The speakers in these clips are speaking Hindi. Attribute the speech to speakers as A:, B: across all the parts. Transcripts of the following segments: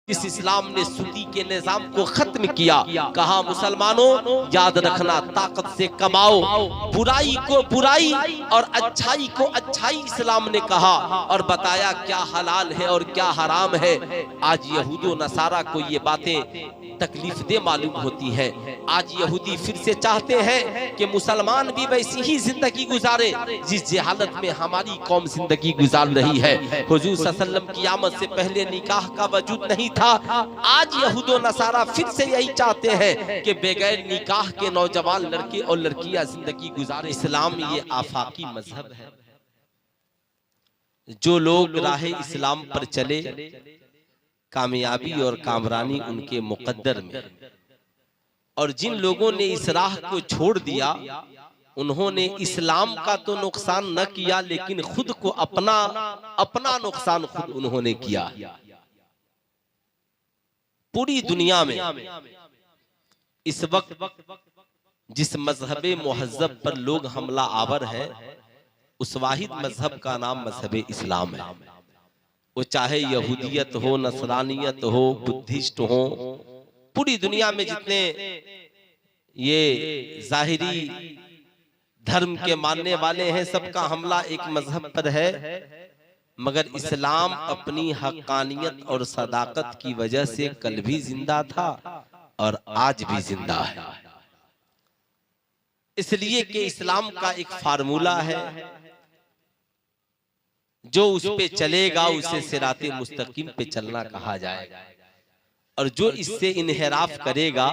A: इस इस्लाम ने सूदी के निजाम को खत्म किया। कहा मुसलमानों याद रखना, ताकत से कमाओ, बुराई को बुराई और अच्छाई को अच्छाई इस्लाम ने कहा और बताया क्या हलाल है और क्या हराम है। आज यहूदी नसारा को ये बातें तकलीफ दे मालूम होती है। आज यहूदी फिर से चाहते हैं कि मुसलमान भी वैसी ही जिंदगी गुजारे जिस जहालत में हमारी कौम जिंदगी गुजार रही है। हुजूर सल्लल्लाहु अलैहि वसल्लम की आमद से पहले निकाह का वजूद नहीं था। आज यहूदी नसारा फिर से यही चाहते हैं कि बगैर निकाह के नौजवान लड़के और लड़कियां जिंदगी गुजारे। इस्लाम ये आफाकी मजहब है। जो लोग राह इस्लाम पर चले, कामयाबी और कामरानी उनके मुकद्दर में, और जिन लोगों ने इस राह को छोड़ दिया उन्होंने इस्लाम का तो नुकसान न किया लेकिन खुद को अपना नुकसान खुद उन्होंने किया। पूरी दुनिया में इस वक्त जिस मजहबे मुहज्जब पर लोग हमला आवर है उस वाहिद मजहब का नाम मजहबे इस्लाम है। वो चाहे यहूदियत हो, नसरानियत हो, बुद्धिस्ट हो, पूरी दुनिया में जितने ये जाहिरी धर्म के मानने वाले हैं सबका हमला एक मजहब पर है। मगर इस्लाम अपनी हक्कानियत और सदाकत की वजह से कल भी जिंदा था और आज भी जिंदा है। इसलिए कि इस्लाम का एक फार्मूला है, जो उस पे चलेगा उसे सिराते मुस्तकीम पे चलना कहा जाएगा, और जो इससे इन्हिराफ करेगा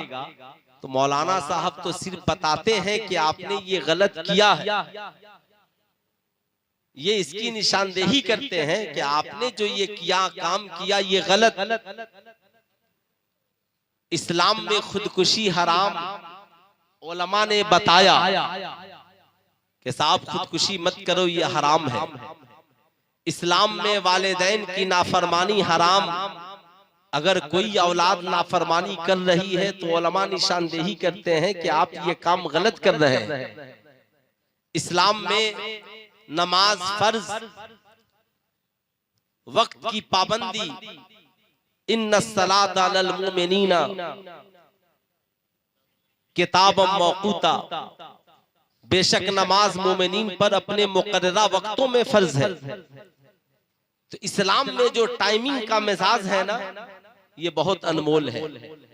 A: तो मौलाना साहब तो सिर्फ बताते हैं कि आपने ये गलत किया है, ये इसकी निशानदेही करते हैं कि आपने जो ये किया काम किया ये गलत। इस्लाम में खुदकुशी हराम उलमा ने बताया कि साहब खुदकुशी मत करो, ये हराम है। इस्लाम में वालिदैन की नाफरमानी हराम, अगर कोई औलाद नाफरमानी कर रही है तो उलमा निशानदेही करते हैं कि आप ये काम गलत कर रहे हैं। इस्लाम में नमाज फर्ज, वक्त की पाबंदी, इन्नस्सलाता अलल मुमिनीना किताबम मौकूता, बेशक नमाज मोमिनीन पर अपने मुकर्ररा वक्तों में फर्ज है। तो इस्लाम में जो टाइमिंग का मिजाज है ना ये बहुत अनमोल है।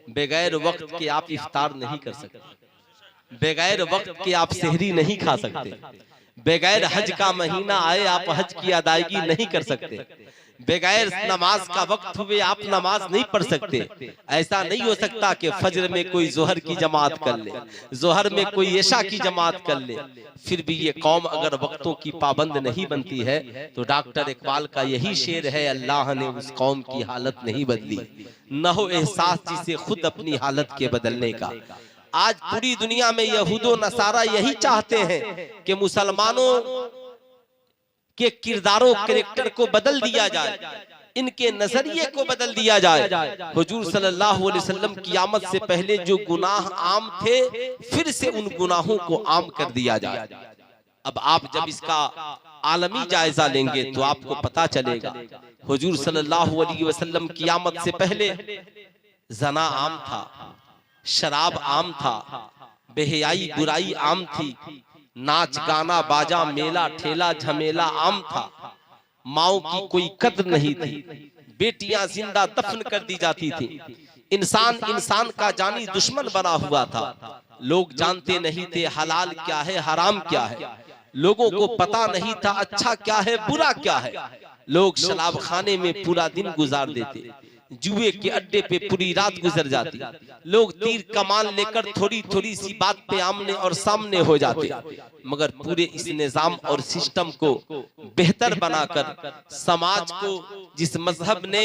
A: बगैर वक्त के आप इफ्तार नहीं कर सकते, बगैर वक्त के आप सेहरी नहीं खा सकते, बगैर हज का महीना आए आप हज की अदायगी नहीं कर सकते, बगैर नमाज का वक्त हुए आप नमाज नहीं पढ़ सकते। ऐसा नहीं हो सकता कि फजर में कोई जोहर की जमात कर ले, जोहर में कोई इशा की जमात कर ले। फिर भी ये कौम अगर वक्तों की पाबंद नहीं बनती है तो डॉक्टर इकबाल का यही शेर है, अल्लाह ने उस कौम की हालत नहीं बदली, न हो एहसास जिसे खुद अपनी हालत के बदलने का। आज पूरी दुनिया में यहूदो नसारा यही चाहते हैं कि मुसलमानों के किरदारों कैरेक्टर को बदल दिया जाए, इनके नजरिए को बदल दिया जाए। हुजूर सल्लल्लाहु अलैहि वसल्लम की आमद से पहले जो गुनाह आम थे फिर से उन गुनाहों को आम कर दिया जाए। अब आप जब इसका आलमी जायजा लेंगे तो आपको पता चलेगा हुजूर सल्लल्लाहु अलैहि वसल्लम की आमद से पहले जना आम था, शराब आम था, बेहयाई बुराई आम थी, नाच गाना बाजा मेला ठेला झमेला आम था, माओ की कोई कद्र नहीं थी, बेटियां जिंदा दफन कर दी जाती थी, इंसान इंसान का जानी दुश्मन बना हुआ था। लोग जानते नहीं थे हलाल क्या है हराम क्या है, लोगों को पता नहीं था अच्छा क्या है बुरा क्या है। लोग शराब खाने में पूरा दिन गुजार देते, जुए के अड्डे पे पूरी रात गुजर जाती, लोग तीर कमान लेकर थोड़ी थोड़ी सी बात पे आमने और सामने हो जाते। मगर पूरे इस निजाम और सिस्टम को बेहतर बनाकर समाज को जिस मजहब ने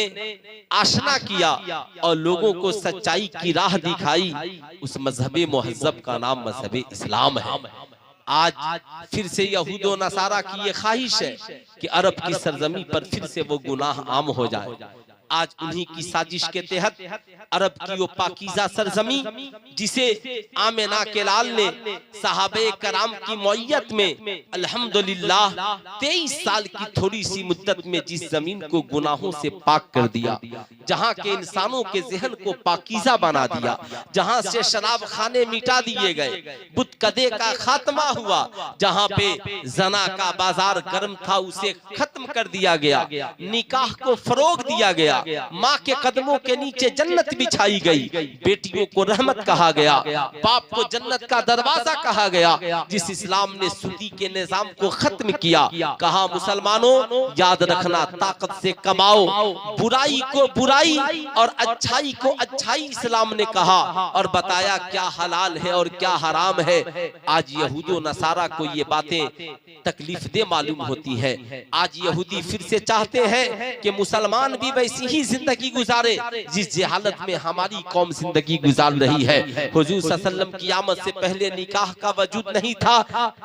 A: आशना किया और लोगों को सच्चाई की राह दिखाई, उस मजहबे मुहज्जब का नाम मजहबे इस्लाम है। आज फिर से यहूदो नसारा की ये ख्वाहिश है कि अरब की सरजमी पर फिर से वो गुनाह आम हो जाए। आज उन्हीं की साजिश के तहत अरब की वो पाकीज़ा सरजमी जिसे आमिना के लाल ने सहाबे कराम की मौयत में अल्हम्दुलिल्लाह 23 साल की थोड़ी सी मुद्दत में जिस जमीन को गुनाहों से पाक कर दिया, जहां के इंसानों के जहन को पाकीज़ा बना दिया, जहां से शराब खाने मिटा दिए गए, बुत कदे का खात्मा हुआ, जहां पे जना का बाजार गर्म था उसे खत्म कर दिया गया, निकाह को फरोग दिया गया, माँ के कदमों के नीचे जन्नत बिछाई गई, बेटियों को रहमत कहा गया, बाप को जन्नत का दरवाजा कहा गया, जिस इस्लाम ने सूदी के निजाम को खत्म किया, कहा मुसलमानों याद रखना ताकत से कमाओ, बुराई को बुराई और अच्छाई को अच्छाई इस्लाम ने कहा और बताया क्या हलाल है और क्या हराम है। आज यहूदी नसारा को ये बातें तकलीफ दे मालूम होती है। आज यहूदी फिर से चाहते हैं कि मुसलमान भी वैसी ही जिंदगी गुजारे जिस हालत में हमारी कौम जिंदगी गुजार रही है। हुजूर सल्लल्लाहु अलैहि वसल्लम की आमद से पहले निकाह का वजूद नहीं था।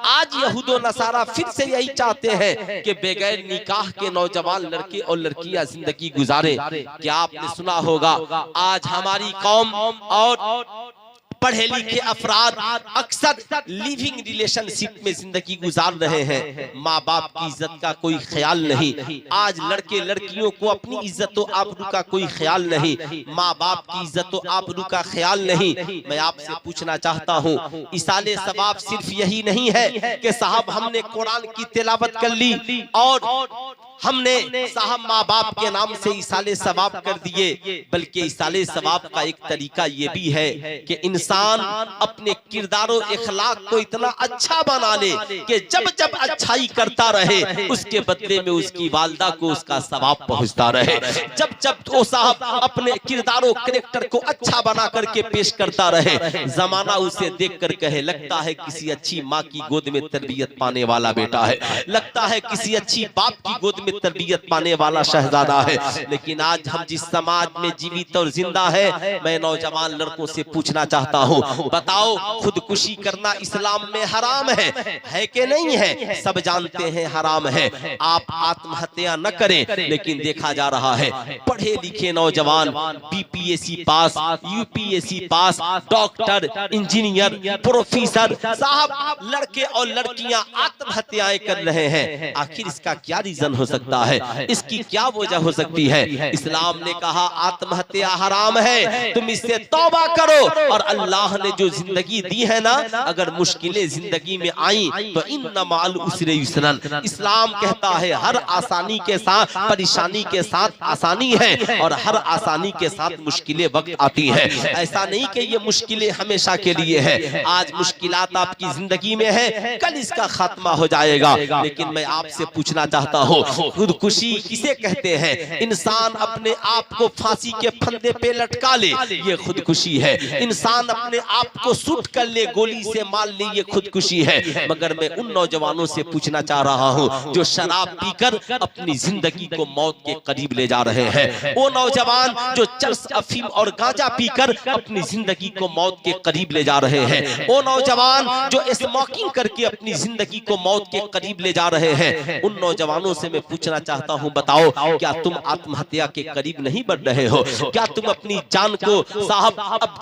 A: आज यहूदी नसारा फिर से यही चाहते हैं कि बगैर निकाह के नौजवान लड़के और लड़कियां जिंदगी गुजारे। क्या आपने सुना होगा आज हमारी कौम और पढ़े लिखे अफराद अक्सर लिविंग रिलेशनशिप में जिंदगी गुजार रहे हैं, माँ बाप की इज्जत का कोई ख्याल नहीं। आज लड़के लड़कियों को अपनी इज्जत और आबरू का कोई ख्याल नहीं, माँ बाप की इज्जत और आबरू का ख्याल नहीं। मैं आपसे पूछना चाहता हूँ, इसाले सवाब सिर्फ यही नहीं है कि साहब हमने कुरान की तिलावत कर ली और हमने साहब माँ बाप के नाम से इसाले सवाब कर दिए, बल्कि इसाले सवाब का एक तरीका ये भी है कि इंसान अपने किरदारों इखलाक को इतना अच्छा बना ले कि जब जब अच्छाई करता रहे उसके बदले में उसकी वालदा को उसका सवाब पहुंचता रहे। जब जब वो साहब अपने किरदारों कैरेक्टर को अच्छा बना करके पेश करता रहे, जमाना उसे देख कर कहे लगता है किसी अच्छी माँ की गोद में तरबियत पाने वाला बेटा है, लगता है किसी अच्छी बाप की गोद में तरबियत पाने वाला शहजादा है। लेकिन आज हम जिस समाज में जीवित और जिंदा है, मैं नौजवान लड़कों से पूछना चाहता हूँ, बताओ खुदकुशी करना इस्लाम में हराम है कि नहीं है? सब जानते हैं हराम है। आप आत्महत्या न करें, लेकिन देखा जा रहा है पढ़े लिखे नौजवान बीपीएससी पास, यूपीएससी पास, डॉक्टर, इंजीनियर, प्रोफेसर साहब लड़के और लड़कियां आत्महत्याएं कर रहे हैं। आखिर इसका क्या रीजन हो सकता है? इसकी क्या वजह हो सकती है? इस्लाम ने कहा आत्महत्या हराम है, तुम इससे तौबा करो। और अल्लाह ने जो जिंदगी दी है ना, अगर मुश्किलें जिंदगी में आई तो इन्ना माल उसरे युसरन, इस्लाम कहता है हर आसानी के साथ परेशानी के साथ आसानी है और हर आसानी के साथ मुश्किलें वक्त आती है। ऐसा नहीं कि ये मुश्किलें हमेशा के लिए है। आज मुश्किलात आपकी जिंदगी में है, कल इसका खात्मा हो जाएगा। लेकिन मैं आपसे पूछना चाहता हूँ, खुदकुशी किसे कहते हैं? इंसान अपने आप को फांसी के फंदे पे लटका ले, ये खुदकुशी है। इंसान अपने आप को शूट कर ले, गोली से मार ले, ये खुदकुशी है। मगर मैं उन नौजवानों से पूछना चाह रहा हूँ जो शराब पीकर अपनी जिंदगी को मौत के करीब ले जा रहे हैं, वो नौजवान जो चरस, अफीम और गांजा पीकर अपनी जिंदगी को मौत के करीब ले जा रहे हैं, वो नौजवान जो स्मोकिंग करके अपनी जिंदगी को मौत के करीब ले जा रहे हैं, उन नौजवानों से मैं पूछना चाहता हूं, बताओ क्या तुम आत्महत्या के करीब नहीं बढ़ रहे हो? क्या तुम अपनी जान को साहब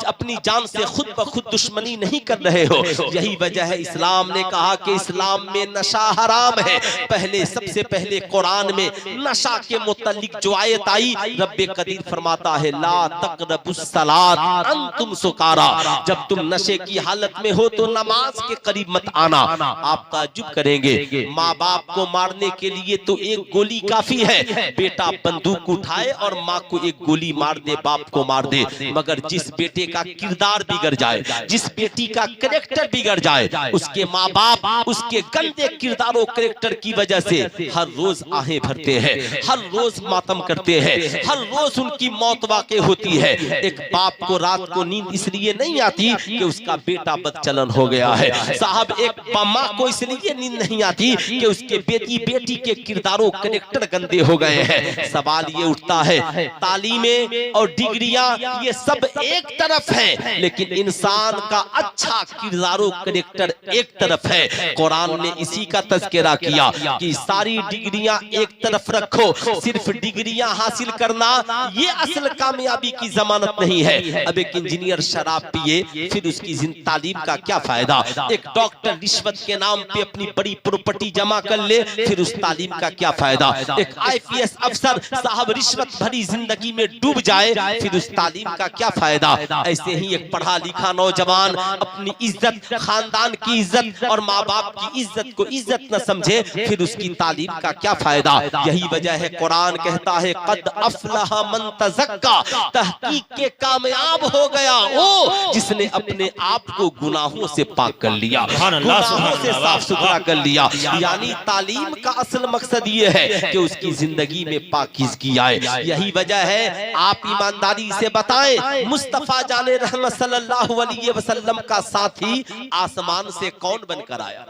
A: अपनी जान से खुद ब खुद दुश्मनी नहीं कर रहे हो? यही वजह है इस्लाम ने कहा कि इस्लाम में नशा हराम है। पहले सबसे पहले कुरान में नशा के मुतालिक जो आयत आई, रब्बे कदीर फरमाता है ला तक़रबुस सलात अंतुम सुकारा, जब तुम नशे की हालत में हो तो नमाज के करीब मत आना। आप ताज्जुब करेंगे, माँ बाप को मारने के लिए तो एक गोली काफी है, बेटा बंदूक उठाए और माँ को एक गोली मार दे, बाप को मार दे। मगर जिस बेटे का किरदार बिगड़ जाए, जिस बेटी का कैरेक्टर बिगड़ जाए, उसके माँ बाप उसके गंदे किरदारों कैरेक्टर की वजह से हर रोज आहें भरते हैं, हर रोज मातम करते हैं, हर रोज उनकी मौत वाक़ई होती है। एक बाप को रात को नींद इसलिए नहीं आती कि उसका बेटा बदचलन हो गया है साहब, एक माँ को इसलिए नींद नहीं आती कि उसके बेटी के किरदारों कैरेक्टर गंदे हो गए हैं। सवाल ये उठता है, तालीमें और डिग्रियां ये सब एक तरफ है, लेकिन इंसान का अच्छा किरदार कैरेक्टर एक तरफ है। कुरान ने इसी का तज़किरा किया कि सारी डिग्रियां एक तरफ रखो, सिर्फ डिग्रियां हासिल करना ये असल कामयाबी की जमानत नहीं है। अब एक इंजीनियर शराब पिए फिर उसकी तालीम का क्या फायदा? एक डॉक्टर रिश्वत के नाम पे अपनी बड़ी प्रॉपर्टी जमा कर ले फिर उस तालीम का क्या फायदा? एक IPS अफसर साहब रिश्वत भरी जिंदगी में डूब जाए फिर उस तालीम का क्या फायदा? ऐसे ही एक पढ़ा लिखा नौजवान अपनी इज्जत, खानदान की इज्जत और माँ बाप की इज्जत को इज्जत न समझे फिर उसकी तालीम का क्या फायदा? यही वजह है कुरान कहता है कद अफलह मन तज़क्का, तहकीक के कामयाब हो गया वो जिसने अपने आप को गुनाहों से पाक कर लिया, गुनाहों से साफ सुथरा कर लिया। यानी तालीम का असल मकसद ये है कि उसकी जिंदगी में पाकीज़गी आए। यही वजह है आप ईमानदारी से बताएं, मुस्तफा जाने रहमत सल्लल्लाहु अलैहि वसल्लम का साथी आसमान से कौन बनकर आया?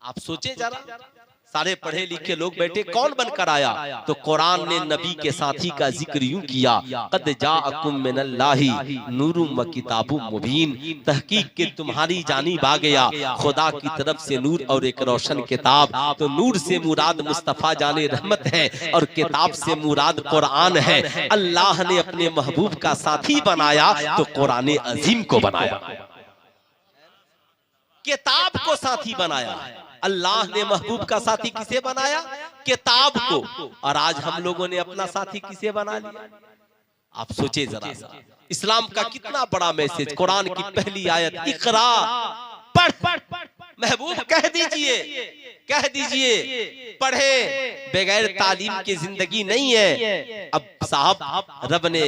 A: आप सोचे जरा, सारे पढ़े लिखे लोग बैठे, कौन बनकर आया? तो कुरान ने नबी के साथी का जिक्र यूं किया, कद जाअकुम मिनल्लाहि नूरुम व किताबुम मुबीन, तहकीक के तुम्हारी जानिब आ गया खुदा की तरफ से नूर और एक रोशन किताब। तो नूर से मुराद मुस्तफा जाने रहमत है और किताब से मुराद कुरान है। अल्लाह ने अपने महबूब का साथी बनाया तो कुरान अजीम को बनाया, किताब को साथी बनाया। अल्लाह ने महबूब का साथी किसे बनाया? किताब को। और आज हम लोगों ने अपना साथी किसे बना लिया? आप सोचे जरा सा, इस्लाम का कितना बड़ा मैसेज। कुरान की पहली आयत इकरा, पढ़। महबूब कह दीजिए, कह दीजिए पढ़े, बगैर तालीम की जिंदगी नहीं है। अब साहब रब ने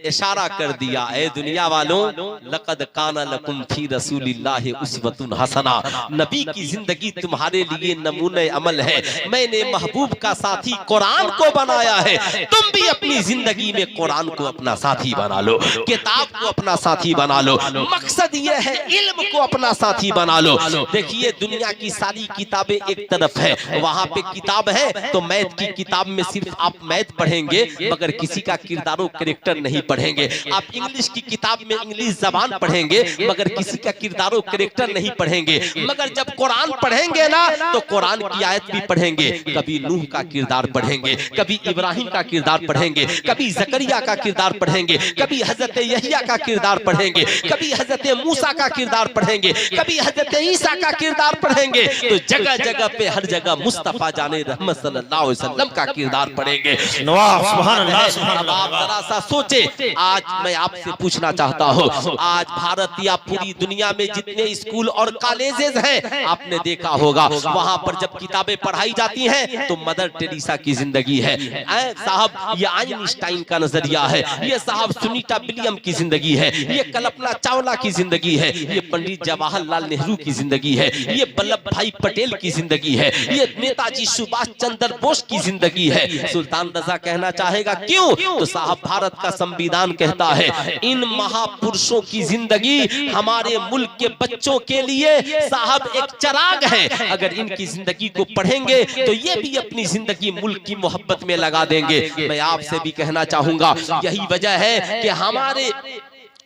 A: इशारा कर दिया, ए दुनिया वालों, लक़द काना लकुम फी रसूलिल्लाहि उस्वतुन हसना, नबी की जिंदगी तुम्हारे लिए नमूने अमल है। मैंने महबूब का साथी कुरान को बनाया है, तुम भी अपनी जिंदगी में कुरान को अपना साथी बना लो, किताब को अपना साथी बना लो। मकसद ये है इल्म को अपना साथी बना लो। देखिए दुनिया की सारी किताबें एक तरफ है, वहां पे किताब है तो मैथ की किताब में सिर्फ आप मैथ पढ़ेंगे मगर किसी का किरदार कैरेक्टर नहीं पढ़ेंगे। आप इंग्लिश की किताब में इंग्लिश जबान पढ़ेंगे मगर किसी का किरदार कैरेक्टर नहीं पढ़ेंगे। मगर जब कुरान पढ़ेंगे ना तो कुरान की आयत भी पढ़ेंगे, कभी नूह का किरदार पढ़ेंगे, कभी इब्राहिम का किरदार पढ़ेंगे, कभी जकरिया का किरदार पढ़ेंगे, कभी हजरत यहिया का किरदार पढ़ेंगे, कभी हजरत मूसा का किरदार पढ़ेंगे, कभी हजरत ईसा का किरदार पढ़ेंगे। तो जगह जगह पे हर जगह मुस्तफा जाने रहमत सल्लल्लाहु अलैहि वसल्लम का किरदार पढ़ेंगे। आप जरा सा सोचे, आज मैं आपसे पूछना चाहता हूँ, आज भारत या पूरी दुनिया में जितने स्कूल और कॉलेजेस हैं आपने देखा होगा, वहां पर जब किताबें पढ़ाई जाती हैं तो मदर टेरेसा की जिंदगी है साहब, ये आइंस्टाइन का नजरिया है, ये साहब सुनीता विलियम की जिंदगी है, ये कल्पना चावला की जिंदगी है, ये पंडित जवाहरलाल नेहरू की जिंदगी है, ये वल्लभ भाई पटेल की जिंदगी है, ये नेताजी सुभाष चंद्र बोस की जिंदगी है। सुल्तान रजा कहना चाहेगा क्यों? तो साहब भारत का संविधान कहता है इन महापुरुषों की जिंदगी हमारे मुल्क के बच्चों के लिए साहब एक चिराग है। अगर इनकी जिंदगी को पढ़ेंगे तो ये भी अपनी जिंदगी मुल्क की मोहब्बत में लगा देंगे। मैं आपसे भी कहना चाहूंगा, यही वजह है कि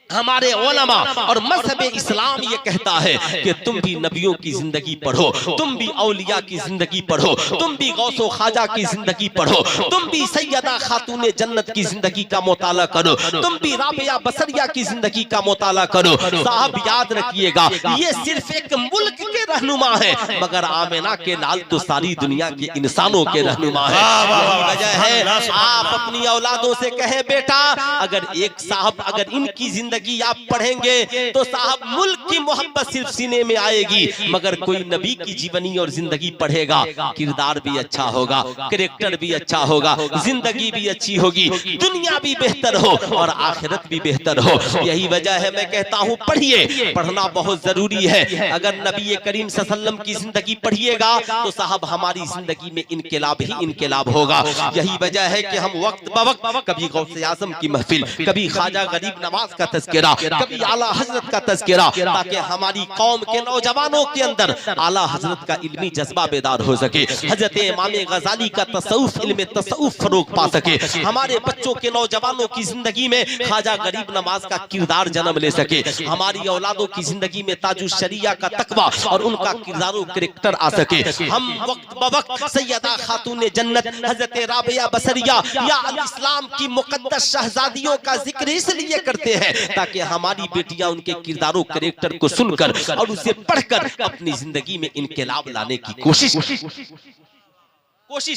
A: हमारे उलमा और मज़हब इस्लाम ये कहता है कि तुम भी नबियों की जिंदगी पढ़ो, तुम भी औलिया की जिंदगी पढ़ो, तुम भी गौसो ख्वाजा की जिंदगी पढ़ो, तुम भी सैयदा खातूने जन्नत की जिंदगी का मुताला करो, तुम भी राबिया बसरिया की जिंदगी का मुताला करो। साहब याद रखिएगा, ये सिर्फ एक मुल्क के रहनुमा है मगर आमिना के लाल तो सारी दुनिया के इंसानों के रहनुमा है। यही वजह है आप अपनी औलादों से कहें, बेटा अगर एक साहब अगर इनकी जिंदगी आप पढ़ेंगे तो साहब मुल्क की मोहब्बत सिर्फ सीने में आएगी। मगर कोई नबी की जीवनी और जिंदगी पढ़ेगा, किरदार भी अच्छा होगा, कैरेक्टर भी अच्छा होगा, जिंदगी भी अच्छी होगी, दुनिया भी बेहतर हो और आखिरत भी बेहतर हो। यही वजह है मैं कहता हूँ पढ़िए, पढ़ना बहुत जरूरी है। अगर नबी करीम सल्लल्लाहु अलैहि वसल्लम की जिंदगी पढ़िएगा तो साहब हमारी जिंदगी में इनकलाब ही इनकलाब होगा। यही वजह है कि हम वक्त ब वक्त कभी गौसे आजम की महफिल, कभी ख्वाजा गरीब नवाज का तज़किरा, कभी आला हजरत का तज़किरा, ताकि हमारी कौम के नौजवानों के अंदर आला हजरत का इल्मी जज्बा बेदार हो सके। हजरत इमाम गजाली का तसव्वुफ, इल्मे तसव्वुफ फरोग पा सके। हमारे बच्चों के नौजवानों की जिंदगी में ख्वाजा गरीब नवाज का किरदार जन्म ले सके। हमारी औलादों की जिंदगी में ताजुश शरिया का तकवा और उनका किरदार कैरेक्टर आ सके। हम वक्त बवक्त सैयदा खातून जन्नत हजरत राबिया बसरिया या अल इस्लाम की मुकद्दस शहजादियों का जिक्र इसलिए करते हैं ताकि हमारी बेटियां उनके किरदारों कैरेक्टर को सुनकर और उसे पढ़कर अपनी जिंदगी में इनकलाब लाने की कोशिश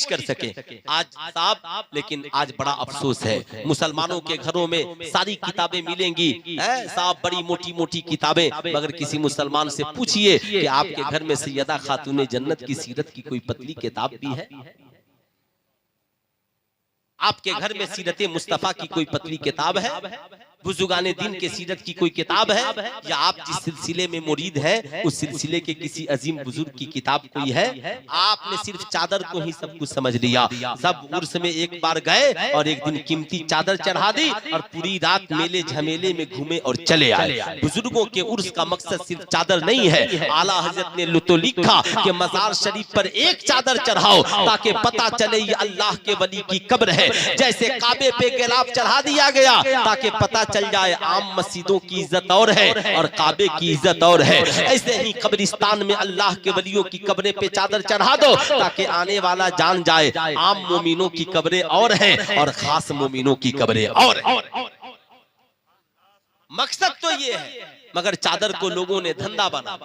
A: कर सके। आज साहब, लेकिन आज बड़ा अफसोस है, मुसलमानों के घरों में सारी किताबें मिलेंगी साहब, बड़ी मोटी मोटी किताबें, मगर किसी मुसलमान से पूछिए कि आपके घर में सैयदा खातून जन्नत की सीरत की कोई पतली किताब भी है? आपके घर में सीरत मुस्तफा की कोई पतली किताब है? बुजुर्गाने दिन के सीरत की कोई किताब है? या आप जिस सिलसिले में मुरीद है उस सिलसिले के किसी अजीम बुजुर्ग की किताब कोई है? आपने सिर्फ चादर को ही सब कुछ समझ लिया। सब उर्स में एक बार गए और एक दिन कीमती चादर चढ़ा दी और पूरी रात मेले झमेले में घूमे और चले आए। बुजुर्गों के उर्स का मकसद सिर्फ चादर नहीं है। आला हजरत ने लुतो लिखा कि मजार शरीफ पर एक चादर चढ़ाओ ताकि पता चले ये अल्लाह के वली की कब्र है। जैसे काबे पे गिलाफ चढ़ा दिया गया ताकि पता चल जाए आम मस्जिदों की इज्जत और है और काबे की इज्जत और है, ऐसे ही कब्रिस्तान में अल्लाह के वलियों की कब्रें पे चादर चढ़ा दो ताकि आने वाला जान जाए आम मोमिनों की कब्रें और हैं और खास मोमिनों की कब्रें और है। मकसद तो ये है, मगर चादर को लोगों ने धंधा बना,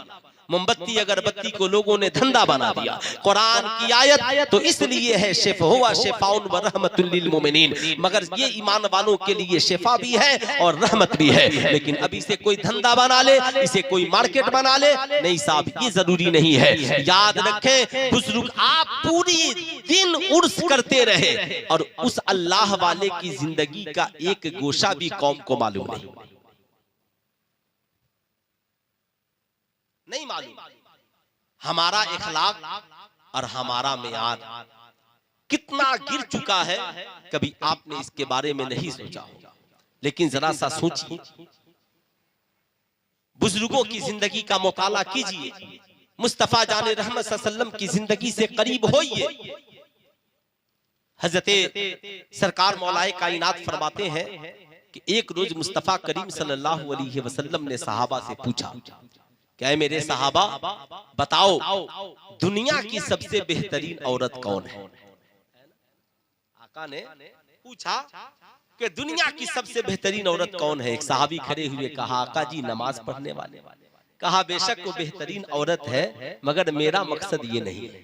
A: मोमबत्ती अगरबत्ती को लोगों ने धंधा बना दिया। कुरान की आयत तो इसलिए है शिफा हुआ शिफाउन व रहमतुल लिल मोमिनीन, मगर ये ईमान वालों के लिए शिफा भी है और रहमत भी है। लेकिन अब इसे कोई धंधा बना ले, इसे कोई मार्केट बना ले, नहीं साहब, ये जरूरी नहीं है। याद रखें बुजुर्ग, आप पूरी दिन उर्स करते रहे और उस अल्लाह वाले की जिंदगी का एक गोशा भी कौम को मालूम नहीं मालूम। हमारा इखलाक और हमारा मेयार कितना गिर चुका है, कभी आपने इसके बारे में नहीं सोचा होगा। लेकिन जरा सा सोचिए, बुजुर्गों की जिंदगी का मुताला कीजिए, मुस्तफा जाने रहमत सल्लल्लाहु अलैहि वसल्लम की जिंदगी से करीब होइए। हजरत सरकार मौलाए कायनात फरमाते हैं कि एक रोज मुस्तफा करीम सल्लल्लाहु अलैहि वसल्लम ने सहाबा से पूछा, क्या है मेरे सहाबा, बताओ दुनिया की सबसे बेहतरीन औरत कौन है? आका ने पूछा कि दुनिया की सबसे बेहतरीन औरत कौन है? एक सहाबी खड़े हुए कहा, आका जी नमाज पढ़ने वाले। कहा बेशक वो बेहतरीन औरत है, मगर मेरा मकसद ये नहीं है।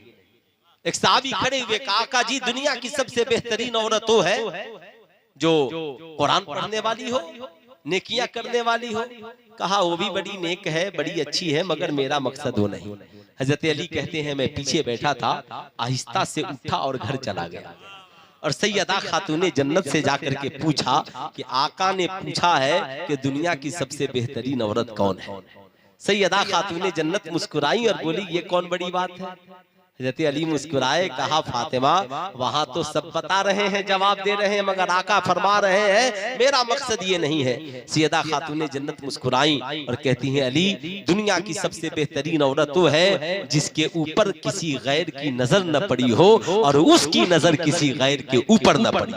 A: एक सहाबी खड़े हुए कहा, आका जी दुनिया की सबसे बेहतरीन औरत वो है जो कुरान पढ़ने वाली हो, नेकियां करने वाली हो। कहा वो भी बड़ी नेक है, बड़ी अच्छी है, मगर मेरा मकसद वो नहीं। हजरत अली कहते हैं मैं पीछे बैठा था, आहिस्ता से उठा और घर चला गया और सैयदा खातून जन्नत से जाकर के पूछा कि आका ने पूछा है कि दुनिया की सबसे बेहतरीन औरत कौन है? सैयदा खातून जन्नत मुस्कुराई और बोली ये कौन बड़ी बात है? हज़रत अली मुस्कुराए, कहा फातिमा वहां तो सब बता रहे हैं, जवाब दे रहे हैं, मगर आका फरमा रहे हैं मेरा मकसद ये नहीं है। सैयदा खातून जन्नत मुस्कुराई और कहती हैं अली दुनिया की सबसे बेहतरीन औरत तो है जिसके ऊपर किसी गैर की नजर न पड़ी हो और उसकी नजर किसी गैर के ऊपर न पड़ी।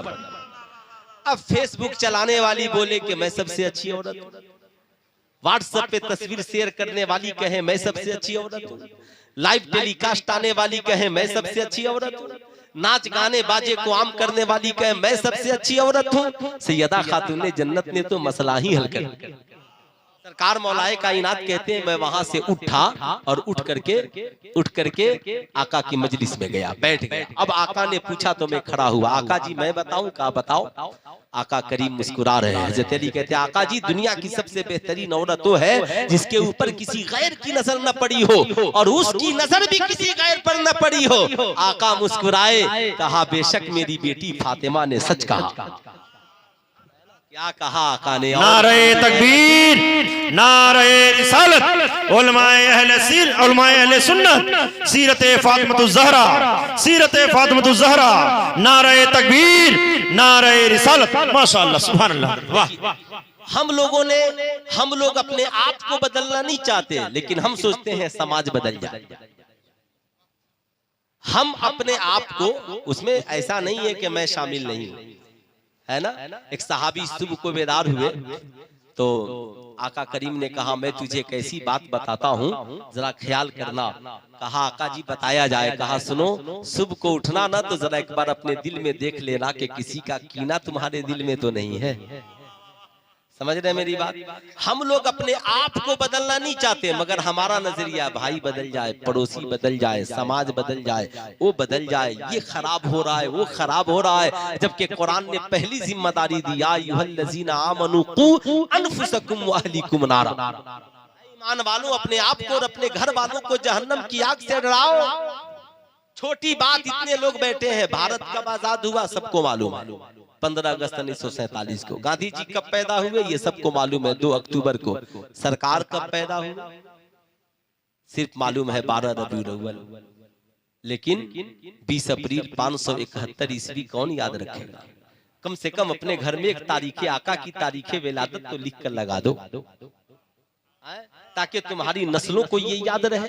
A: अब फेसबुक चलाने वाली बोले कि मैं सबसे अच्छी औरत हूं, व्हाट्सएप पे तस्वीर शेयर करने वाली कहे मैं सबसे अच्छी औरत हूं, लाइव टेलीकास्ट आने वाली कहे मैं सबसे अच्छी औरत हूं, नाच गाने बाजे को आम करने वाली कहे मैं सबसे अच्छी औरत हूं। सैयदा खातून जन्नत ने तो मसला ही हल कर दिया। सरकार मौलाए कायनात कहते हैं मैं वहां से उठा और उठ करके आका की मजलिस में गया, बैठ गया। अब आका ने पूछा तो मैं खड़ा हुआ, आका जी मैं बताऊं? कहा बताओ। आका करीम मुस्कुरा रहे हैं। हज़रत अली कहते हैं आका जी दुनिया की सबसे बेहतरीन औरत वो है जिसके ऊपर किसी गैर की नजर न पड़ी हो और उसकी नजर भी किसी गैर पर न पड़ी हो। आका मुस्कुराए, कहा बेशक मेरी बेटी फातिमा ने सच कहा। क्या कहा आका ने?
B: नारे तकबीर, नारे रिसालत, उलमाए अहले सुन्नत, सीरते फातिमतुज़ ज़हरा, सीरते फातिमतुज़ ज़हरा, नारे तकबीर, नारे रिसालत। माशाअल्लाह, सुभान अल्लाह, वाह।
A: हम लोग अपने आप को बदलना नहीं चाहते, लेकिन हम सोचते हैं समाज बदल जाए। हम अपने आप को, उसमें ऐसा नहीं है कि मैं शामिल नहीं हूं, है ना। एक सहाबी सुबह को बेदार हुए तो आका करीम ने कहा मैं तुझे एक ऐसी बात बताता हूँ, जरा ख्याल करना। कहा आका जी बताया जाए। कहा सुनो, सुबह को उठना ना तो जरा एक बार अपने दिल में देख लेना कि किसी का कीना तुम्हारे दिल में तो नहीं है। समझ रहे मेरी बात? हम लोग अपने आप को बदलना नहीं चाहते, मगर हमारा नजरिया भाई बदल जाए, पड़ोसी बदल जाए, समाज बदल जाए, वो बदल जाए, ये खराब हो रहा है, वो खराब हो रहा है। जबकि कुरान ने पहली जिम्मेदारी दी, या अय्युहल्लज़ीना आमनू कू अनफुसकुम व अहलीकुम नारा। ईमान वालों, अपने आप को और अपने घर वालों को जहन्नम की आग से डराओ। छोटी बात, इतने लोग बैठे हैं, भारत कब आजाद हुआ सबको मालूम है। 15 अगस्त 1947 को। गांधी जी कब पैदा हुए ये सबको मालूम है, 2 अक्टूबर को। सरकार कब पैदा हुई सिर्फ मालूम है 12 रबीउल अव्वल। लेकिन 20 अप्रैल 571 ईस्वी कौन याद रखेगा? कम से कम अपने घर में एक तारीखे आका की तारीखे विलादत तो लिख कर लगा दो, ताकि तुम्हारी नस्लों को ये याद रहे,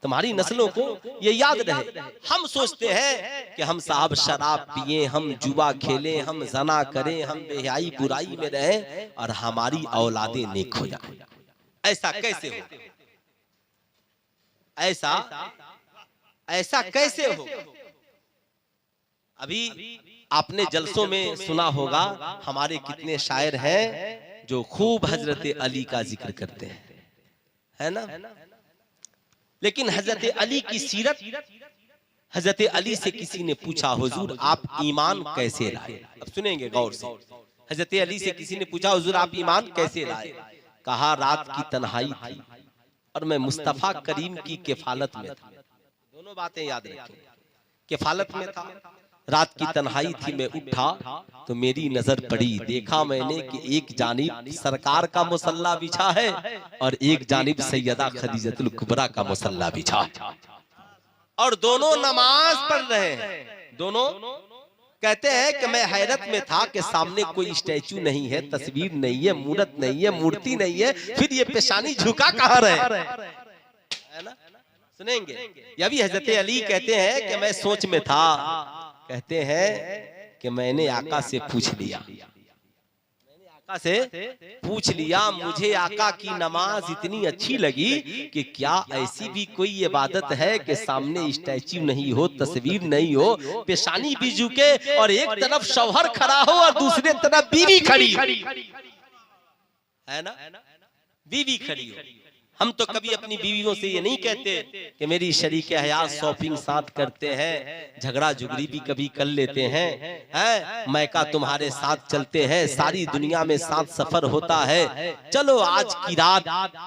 A: तुम्हारी नस्लों को ये याद रहे। हम सोचते हैं कि हम साहब शराब पिए, हम जुआ खेलें, हम जना करें, हम बेहयाई बुराई में रहें और हमारी औलादें नेक हो जाए। ऐसा कैसे हो? ऐसा कैसे हो? अभी आपने जलसों में सुना होगा, हमारे कितने शायर हैं जो खूब हजरत अली का जिक्र करते हैं, है ना। लेकिन हजरत अली की सीरत, हजरत अली से किसी ने पूछा हुजूर आप ईमान कैसे लाए? अब सुनेंगे गौर से। हजरत अली से किसी ने पूछा हुजूर आप ईमान कैसे लाए? कहा रात की तन्हाई थी और मैं मुस्तफा करीम की किफालत में था। दोनों बातें याद रखें, किफालत में था, रात की तन्हाई थी, मैं उठा तो मेरी नजर पड़ी, देखा मैंने कि एक जानिब सरकार का मुसल्ला बिछा है और एक जानिब सैयदा खदीजतुल कुबरा का मुसल्ला बिछा है, और दोनों नमाज पढ़ रहे हैं। दोनों कहते हैं कि मैं हैरत में था कि सामने कोई स्टैचू नहीं है, तस्वीर नहीं है, मूरत नहीं है, मूर्ति नहीं है, फिर ये पेशानी झुका कहाँ रहे, है ना। सुनेंगे, यह भी हजरत अली कहते हैं कि मैं सोच में था, कहते हैं कि मैंने आका से पूछ लिया, मुझे आका की नमाज इतनी अच्छी लगी कि क्या ऐसी भी कोई इबादत है कि सामने स्टैच्यू नहीं हो, तस्वीर नहीं हो, पेशानी भी झुके और एक तरफ शौहर खड़ा हो और दूसरे तरफ बीवी खड़ी हो, है ना, बीवी खड़ी हो। हम तो कभी अपनी बीवियों से ये नहीं कहते कि मेरी शरीके हयात शॉपिंग साथ करते हैं, झगड़ा झुगड़ी भी कभी कर लेते हैं, मैका तुम्हारे साथ चलते हैं, सारी दुनिया में साथ सफर होता है, चलो आज की रात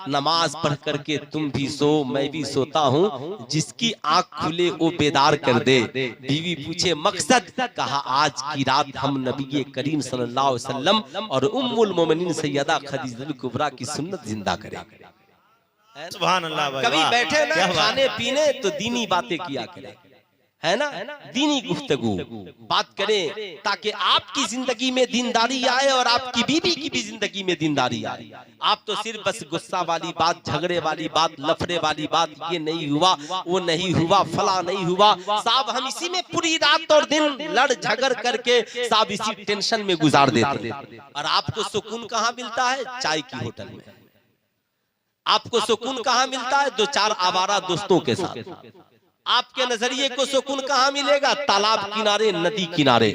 A: नमाज पढ़ करके तुम भी सो मैं भी सोता हूँ, जिसकी आंख खुले वो बेदार कर दे। बीवी पूछे मकसद? कहा आज की रात हम नबी करीम सल्लल्लाहु अलैहि वसल्लम और उम्मुल मोमिनीन सैयदा खदीजतुल कुबरा की सुन्नत जिंदा करेंगे।
B: सुभान अल्लाह भाई,
A: कभी बैठे ना खाने पीने तो दीनी बातें किया करें, है ना, दीनी गुफ्तगू बात करें ताकि आपकी जिंदगी में दीनदारी आए और आपकी बीवी की भी जिंदगी में दीनदारी आए। आप तो सिर्फ बस गुस्सा वाली बात, झगड़े वाली बात, लफड़े वाली बात, ये नहीं हुआ, वो नहीं हुआ, फला नहीं हुआ, साहब हम इसी में पूरी रात और दिन लड़ झगड़ करके साहब इसी टेंशन में गुजार देते हैं। और आपको सुकून कहाँ मिलता है? चाय की होटल में। आपको सुकून कहाँ मिलता है? 2-4 आवारा दोस्तों के साथ। आपके नजरिए को सुकून कहाँ मिलेगा? तालाब किनारे, नदी किनारे।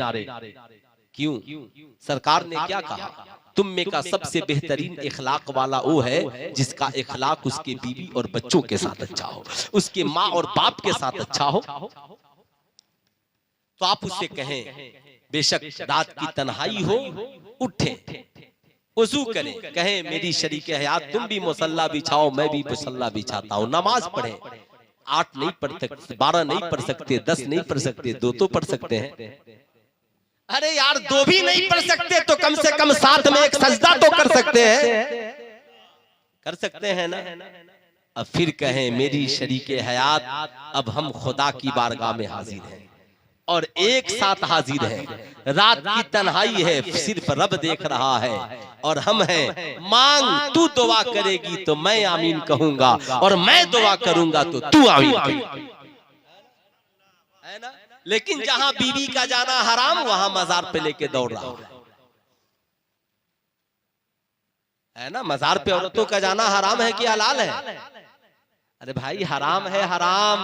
A: क्यों? सरकार ने क्या कहा? तुम में का सबसे बेहतरीन इखलाक वाला वो है जिसका इखलाक उसके बीवी और बच्चों के साथ अच्छा हो, उसके माँ और बाप के साथ अच्छा हो। तो आप उससे कहें बेशक रात की तन्हाई हो, उठे, वज़ू करें, कहें मेरी शरीके हयात तुम भी मुसल्ला बिछाओ मैं भी मुसल्ला बिछाता हूँ, नमाज पढ़े। 8 नहीं पढ़ सकते, 12 नहीं पढ़ सकते, 10 नहीं पढ़ सकते, 2 तो पढ़ सकते हैं। अरे यार दो भी नहीं पढ़ सकते तो कम से कम साथ में एक सजदा तो कर सकते हैं, कर सकते हैं ना। अब फिर कहें मेरी शरीके हयात, अब हम खुदा की बारगाह में हाजिर हैं और एक साथ हाजिर हैं। रात की तन्हाई है, सिर्फ रब देख रहा है और हम हैं। मांग तू दुआ करेगी तो मैं आमीन कहूंगा और मैं दुआ करूंगा तो तू आमीन कहेगी, है ना। लेकिन जहां बीवी का जाना हराम वहां मजार पे लेके दौड़ रहा है ना। मजार पे औरतों का जाना हराम है कि हलाल है? अरे भाई हराम है, हराम।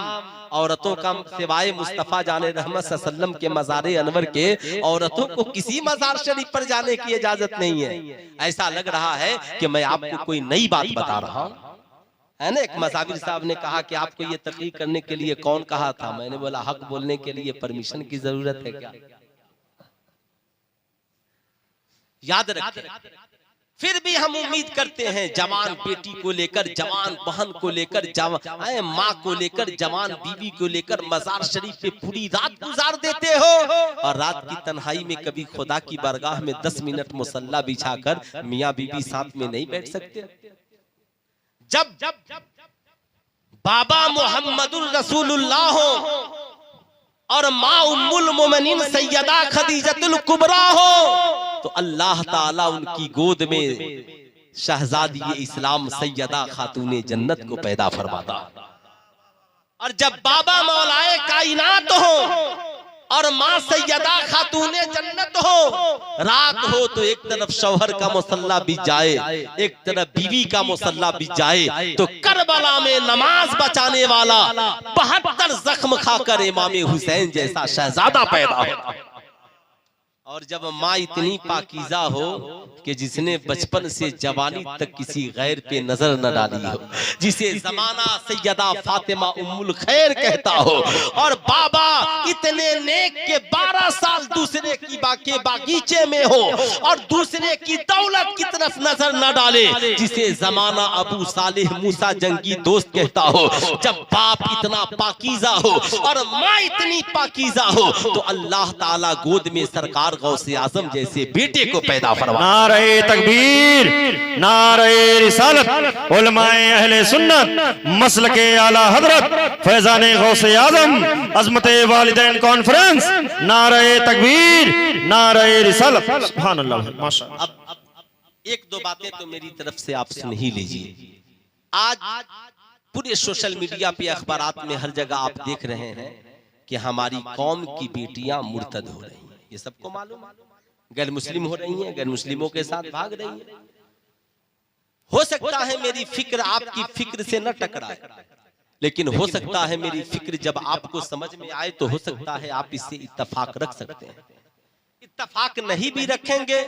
A: औरतों का सिवाय मुस्तफा जाने रहमत सल्लम के मज़ारे अनवर के औरतों को किसी मजार शरीफ पर जाने की इजाजत नहीं है। ऐसा लग रहा है कि मैं आपको कोई नई बात बता रहा हूं, है ना। एक मसाबिर साहब ने कहा कि आपको ये तकरीर करने के लिए कौन कहा था? मैंने बोला हक बोलने के लिए परमिशन की जरूरत है क्या? याद रखें, फिर भी हम उम्मीद करते हैं जवान बेटी को लेकर, जवान बहन को लेकर, जवान माँ को लेकर, जवान बीवी को लेकर मजार शरीफ पे पूरी रात गुजार देते हो और रात की तन्हाई में कभी खुदा की बारगाह में 10 मिनट मुसल्ला बिछाकर मियाँ बीवी साथ में नहीं बैठ सकते? जब बाबा मोहम्मदुर रसूलुल्लाह हो और माँ उम्मुल मोमिनीन सैयदा खदीजतुल कुबरा हो तो अल्लाह ताला उनकी गोद में शहजादी इस्लाम सैयदा खातूने जन्नत को पैदा फरमाता। और जब बाबा मौलाए कायनात हो और माँ सैयदा खातूने जन्नत हो, रात हो तो एक तरफ शौहर का मुसल्ला भी जाए, एक तरफ बीवी का मुसल्ला भी जाए, तो करबला में नमाज बचाने वाला 72 जख्म खाकर इमाम हुसैन जैसा शहजादा पैदा होता। और जब माँ इतनी पाकीज़ा हो कि जिसने बचपन से जवानी तक किसी गैर पे नजर न डाली हो, जिसे जमाना सैयदा फातिमा उम्मुल खैर कहता हो, और बाबा इतने नेक के 12 साल दूसरे की बागीचे में हो और दूसरे की दौलत की तरफ नजर न डाले, जिसे जमाना अबू सालेह मूसा जंगी दोस्त कहता हो। जब बाप इतना पाकीज़ा हो और माँ इतनी पाकीज़ा हो तो अल्लाह ताला गोद में सरकार गौसे आजम जैसे बेटे को पैदा फरमाया।
B: नारे तकबीर, नारे रिसालत, उलमाए अहले सुन्नत, मसलके आला हजरत, फैजाने गौसे आजम, अजमते वालिदैन कॉन्फ्रेंस, नारे तकबीर, नारे रिसालत। सुभान अल्लाह, माशाअल्लाह।
A: अब एक दो बातें तो मेरी तरफ से आप सुन ही लीजिए। आज पूरे सोशल मीडिया पे, अखबारात में, हर जगह आप देख रहे हैं कि हमारी कौम की बेटियां मुर्तद हो रही हैं। ये सबको मालूम है, गैर मुस्लिम हो रही हैं, गैर मुस्लिमों के साथ भाग रही हैं। हो सकता है मेरी फिक्र आपकी फिक्र से न टकराए, लेकिन हो सकता है मेरी फिक्र जब आपको समझ में आए तो हो सकता है आप इससे इत्तफाक रख सकते हैं। इत्तफाक नहीं भी रखेंगे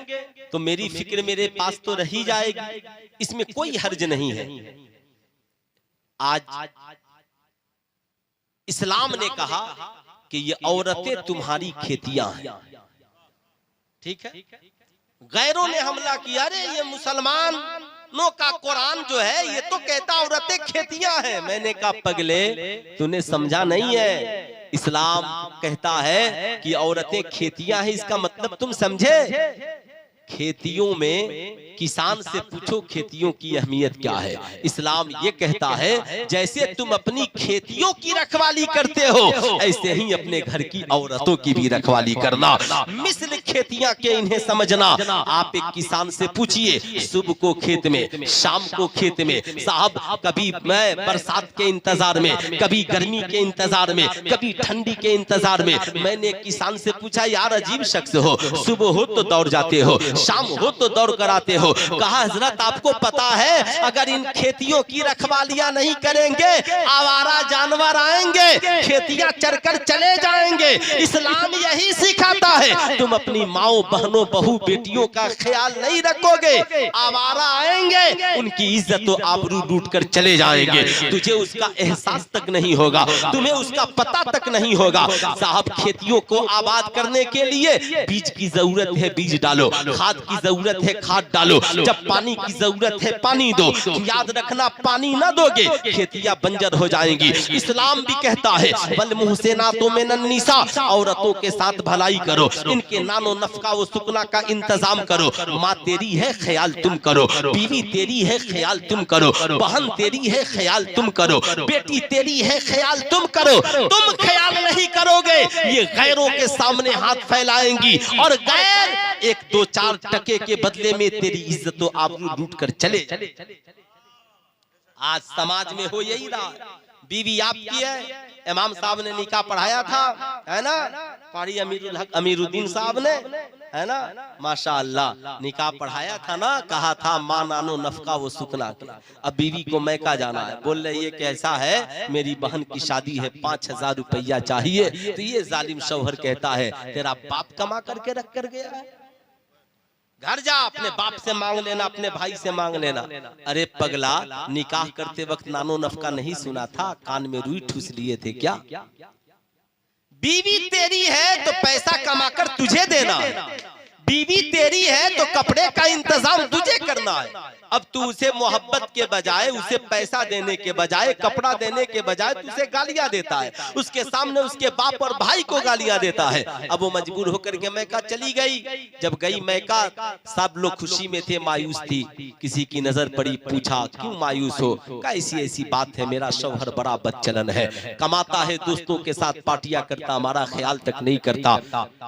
A: तो मेरी फिक्र मेरे पास तो रही जाएगी, इसमें कोई हर्ज नहीं है। आज इस्लाम ने कहा कि ये औरतें तुम्हारी खेतियां हैं, ठीक है। गैरों ने हमला किया, अरे ये मुसलमानों का कुरान जो है ये तो कहता औरतें खेतियां हैं। मैंने कहा पगले, तूने समझा नहीं है, इस्लाम कहता है कि औरतें खेतियां हैं, इसका मतलब तुम समझे? खेतियों में किसान से पूछो खेतियों की अहमियत क्या है। इस्लाम ये कहता है जैसे तुम अपनी खेतियों की रखवाली करते हो ऐसे ही अपने घर की औरतों की भी रखवाली करना। मिस्र खेतियां के इन्हें समझना। आप एक किसान से पूछिए, सुबह को खेत में, शाम को खेत में, साहब कभी मैं बरसात के इंतजार में, कभी गर्मी के इंतजार में, कभी ठंडी के इंतजार में। मैंने किसान से पूछा, यार अजीब शख्स हो, सुबह हो तो दौड़ जाते हो, शाम हो तो दौड़ कर आते हो। कहा हजरत आपको पता है अगर इन खेतियों की रखवालियां नहीं करेंगे आवारा जानवर आएंगे, खेतियां चरकर चले जाएंगे। इस्लाम यही सिखाता है तुम अपनी माओ बहनों बहू बेटियों का ख्याल नहीं रखोगे, आवारा आएंगे, उनकी इज्जत तो आबरू लूट कर चले जाएंगे। तुझे उसका एहसास तक नहीं होगा, तुम्हें उसका पता तक नहीं होगा। साहब खेतियों को आबाद करने के लिए बीज की जरूरत है, बीज डालो, खाद की जरूरत है, खाद डालो, जब पानी की जरूरत है पानी दो। याद रखना पानी ना दोगे खेतियां बंजर हो जाएंगी। इस्लाम भी कहता है वल मुहसिनातु मिनन निसा, औरतों के साथ भलाई करो, इनके नानो नानो नफका वो सुकना का इंतजाम करो। माँ तेरी है ख्याल तुम करो, बीवी तेरी है ख्याल तुम करो, बहन तेरी है ख्याल तुम करो, बेटी तेरी है ख्याल तुम करो। तुम ख्याल नहीं करोगे, ये गैरों के सामने हाथ फैलाएंगी और गैर 1-2-4 टके के बदले में तेरी इज्जत और आबरू लूट कर चले। आज समाज में हो यही रहा। बीवी आपकी है, इमाम साहब ने निकाह पढ़ाया था, है ना, कारी अमीरुल हक अमीरुद्दीन साहब ने, है ना, माशाअल्लाह निकाह पढ़ाया था ना, कहा था माँ नानो नफका वो सुकना के। अब बीवी को मैका जाना है, बोल रहे ये कैसा है, मेरी बहन की शादी है, 5000 रुपया चाहिए। तो ये जालिम शौहर कहता है तेरा बाप कमा करके रख कर गया है, घर जा अपने बाप से मांग लेना, अपने भाई से मांग लेना। अरे पगला, निकाह करते वक्त नानो नफका नहीं सुना था, कान में रुई ठूस लिए थे क्या? बीवी तेरी है तो पैसा कमाकर तुझे देना है, बीवी तेरी है तो कपड़े का इंतजाम तुझे करना है। अब तू उसे मोहब्बत के बजाय, उसे पैसा देने के बजाय, कपड़ा देने के बजाय तुझे गालियां देता है, उसके सामने उसके बाप और भाई को गालियां देता है। अब वो मजबूर होकर के मैका चली गई। जब गई मैका, सब लोग खुशी में थे, मायूस थी। किसी की नजर पड़ी, पूछा क्यों मायूस हो? कैसी ऐसी बात है, मेरा शौहर बड़ा बदचलन है, कमाता है, दोस्तों के साथ पार्टियां करता, हमारा ख्याल तक नहीं करता।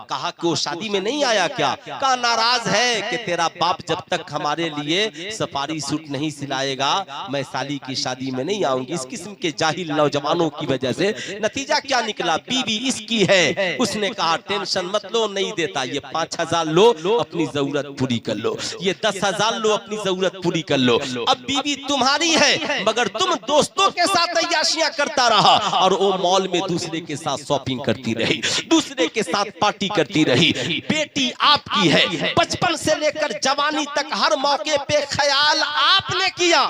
A: कहा कि वो शादी में नहीं आया क्या? कहा नाराज है कि तेरा बाप जब तक हमारे लिए सफारी सूट नहीं सिलाएगा मैं साली की शादी में नहीं आऊंगी। इस किस्म के जाहिल नौजवानों की वजह से नतीजा क्या निकला? बीवी इसकी है, उसने कहा टेंशन मत लो, नहीं देता, ये 5000 लो अपनी जरूरत पूरी कर लो, ये 10,000 लो अपनी जरूरत पूरी कर लो। अब बीवी तुम्हारी है, मगर तुम दोस्तों के साथ अय्याशियां करता रहा और वो मॉल में दूसरे के साथ शॉपिंग करती रही, दूसरे के साथ पार्टी करती रही। बेटी आपकी है, बचपन से लेकर जवानी तक हर मौके पे ख्याल आपने किया,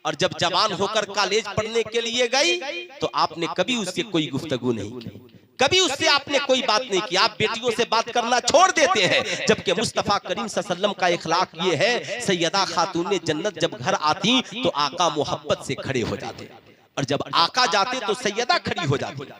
A: और जब जवान होकर कॉलेज पढ़ने के लिए गई तो आपने कभी उससे कोई गुफ्तगू नहीं की, कभी उससे आपने कोई बात नहीं की। आप बेटियों से बात करना छोड़ देते हैं, जबकि मुस्तफा करीम सल्लल्लाहु अलैहि वसल्लम का इखलाक ये है, सैयदा खातून जन्नत जब घर आती तो आका मोहब्बत से खड़े हो जाते, और जब आका जाते तो सैयदा खड़ी हो जाती,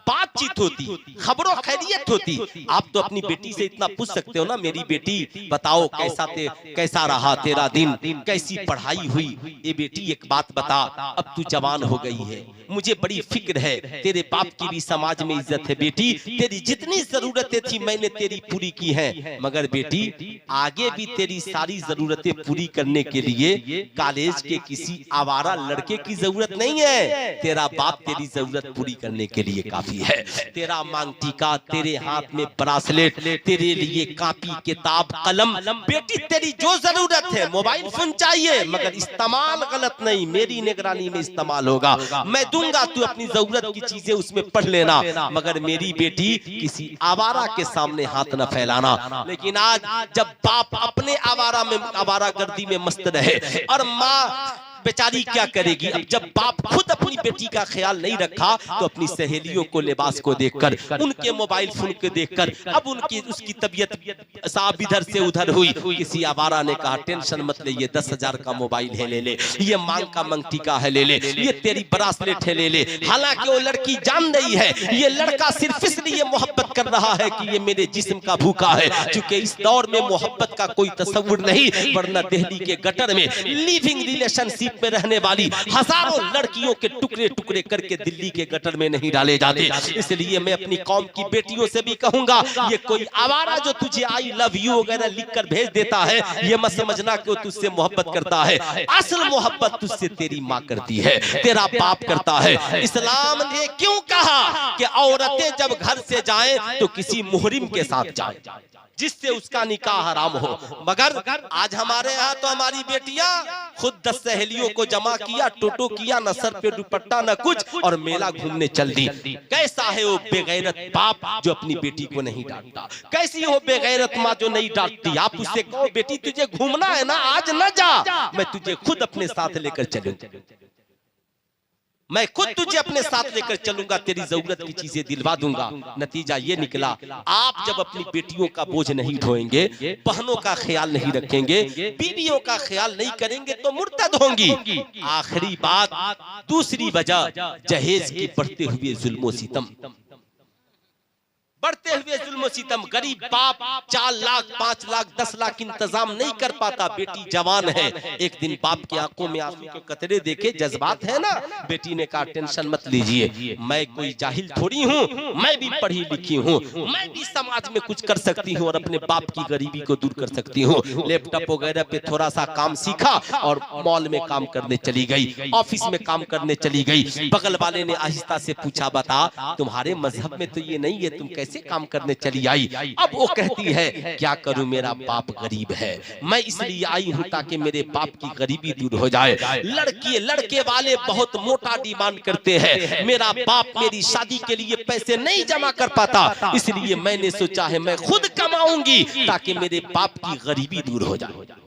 A: बातचीत होती, खबरों खैरियत होती। आप तो अपनी बेटी से इतना पूछ सकते हो ना, मेरी बेटी बताओ कैसा रहा तेरा दिन, कैसी पढ़ाई हुई? ये बेटी एक बात बता, अब तू जवान हो गई है, मुझे बड़ी फिक्र है, तेरे बाप की भी समाज में इज्जत है, बेटी तेरी जितनी जरूरतें थी मैंने तेरी पूरी की हैं, मगर बेटी आगे भी तेरी सारी जरूरतें पूरी करने के लिए कॉलेज के किसी आवारा लड़के की जरूरत नहीं है, तेरा बाप तेरी जरूरत पूरी करने के लिए काफी है। तेरा मांग टीका, तेरे हाथ में ब्रासलेट, तेरे लिए कॉपी किताब कलम, बेटी तेरी जो जरूरत है, मोबाइल फोन चाहिए मगर इस्तेमाल गलत नहीं, मेरी निगरानी में इस्तेमाल होगा, मैं दूंगा, तू अपनी जरूरत की चीजें उसमें पढ़ लेना, मगर मेरी बेटी किसी आवारा के सामने हाथ न फैलाना। लेकिन आज जब बाप अपने आवारागर्दी में मस्त रहे और माँ बेचारी क्या करेगी? अब जब बाप खुद अपनी बेटी का ख्याल नहीं रखा तो अपनी सहेलियों को लिबास को देखकर, उनके मोबाइल फोन को देखकर अब उसकी तबीयत साहब इधर से उधर हुई। किसी आवारा ने कहा टेंशन मत ले, ये 10,000 का मोबाइल है ले ले, ये मांग का मंगटीका है ले ले, ये तेरी ब्रासलेट है ले ले। हालांकि वो लड़की जान रही है ये लड़का सिर्फ इसलिए मोहब्बत कर रहा है कि ये मेरे जिस्म का भूखा है, क्योंकि इस दौर में मोहब्बत का कोई तस्वुर नहीं, वरना दिल्ली के गटर में लिविंग रिलेशनशिप में रहने वाली हजारों लड़कियों के टुकड़े टुकड़े करके दिल्ली के गटर में नहीं डाले जाते। इसलिए मैं अपनी कौम की बेटियों से भी कहूंगा, ये कोई आवारा जो तुझे आई लव यू वगैरह लिखकर भेज देता है, ये मत समझना कि वो तुझसे मोहब्बत करता है, असल मोहब्बत तुझसे तेरी माँ करती है, तेरा बाप करता है। इस्लाम ने क्यों कहा कि औरतें जब घर से जाएं तो किसी मुहरिम के साथ जाएं जिससे उसका निकाह हराम हो? मगर आज हमारे यहाँ तो हमारी बेटियां खुद 10 सहेलियों को जमा किया, टोटो किया, न सर पे दुपट्टा न कुछ, और मेला घूमने चल दी। कैसा है वो बेगैरत बाप जो अपनी बेटी को नहीं डांटता? कैसी हो बेगैरत माँ जो नहीं डांटती? आप उससे कहो बेटी तुझे घूमना है ना, आज न जा, मैं तुझे खुद अपने साथ लेकर चलूंगा, मैं खुद तुझे अपने साथ लेकर चलूंगा, तेरी जरूरत की चीजें दिलवा दूंगा। नतीजा ये निकला, आप जब अपनी बेटियों का बोझ नहीं ढोएंगे, बहनों का ख्याल नहीं रखेंगे, बीवियों का ख्याल नहीं करेंगे तो मुर्तद होंगी। आखिरी बात, दूसरी वजह जहेज की बढ़ते हुए जुल्मो सितम। बढ़ते हुए जुल्म सितम, गरीब बाप 4 लाख 5 लाख 10 लाख इंतजाम नहीं कर पाता, बेटी जवान है। एक दिन बाप की आंखों में आंसू के कतरे देखे, जज्बात है ना, बेटी ने कहा टेंशन मत लीजिए, मैं कोई जाहिल थोड़ी हूँ, मैं भी पढ़ी लिखी हूँ, मैं भी समाज में कुछ कर सकती हूँ और अपने बाप की गरीबी को दूर कर सकती हूँ। लैपटॉप वगैरह पे थोड़ा सा काम सीखा और मॉल में काम करने चली गई, ऑफिस में काम करने चली गई। बगल वाले ने आहिस्ता से पूछा, बता तुम्हारे मजहब में तो ये नहीं है, तुम कैसे काम करने चली आई? अब वो कहती है क्या करूं, मेरा बाप गरीब है, मैं इसलिए आई हूं ताकि मेरे बाप की गरीबी दूर हो जाए। लड़के वाले बहुत मोटा डिमांड करते हैं, मेरा बाप मेरी शादी के लिए पैसे नहीं जमा कर पाता, इसलिए मैंने सोचा है मैं खुद कमाऊंगी ताकि मेरे बाप की गरीबी दूर हो जाए।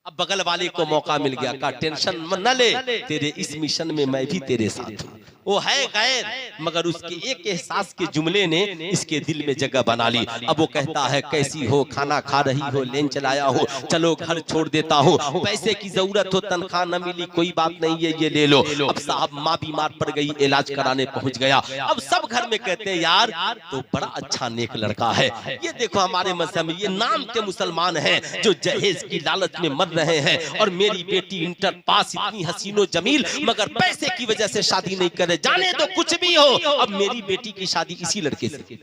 A: अब बगल वाले को मौका मिल गया, कहा टेंशन न ले, तेरे इस मिशन में मैं भी तेरे साथ हूं। वो है गैर, मगर उसके एक एहसास के जुमले ने इसके दिल में जगह बना ली। अब वो कहता है कैसी हो, खाना खा रही हो, लेन चलाया हो, चलो घर छोड़ देता हूँ, पैसे की जरूरत हो, तनख्वाह न मिली कोई बात नहीं है, ये ले लो। अब साहब माँ बीमार पड़ गई, इलाज कराने पहुंच गया। अब सब घर में कहते हैं यार तो बड़ा अच्छा नेक लड़का है, ये देखो हमारे मजहब में ये नाम के मुसलमान हैं जो जहेज की लालच में मर रहे हैं, और मेरी बेटी इंटर पास, इतनी हसीनो जमील, मगर पैसे की वजह से शादी नहीं करे, जाने तो कुछ भी हो, अब मेरी बेटी की शादी इसी लड़के से।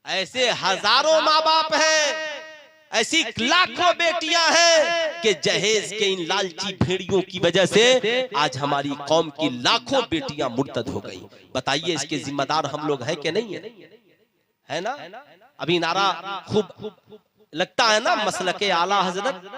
A: ऐसे हजारों माँ बाप हैं, ऐसी लाखों बेटियां हैं कि जहेज के इन लालची भेड़ियों की वजह से आज हमारी कौम की लाखों बेटियां मुर्तद हो गई। बताइए इसके जिम्मेदार हम लोग हैं कि नहीं है ना? अभी नारा खूब लगता है ना, मसलके आला हजरत,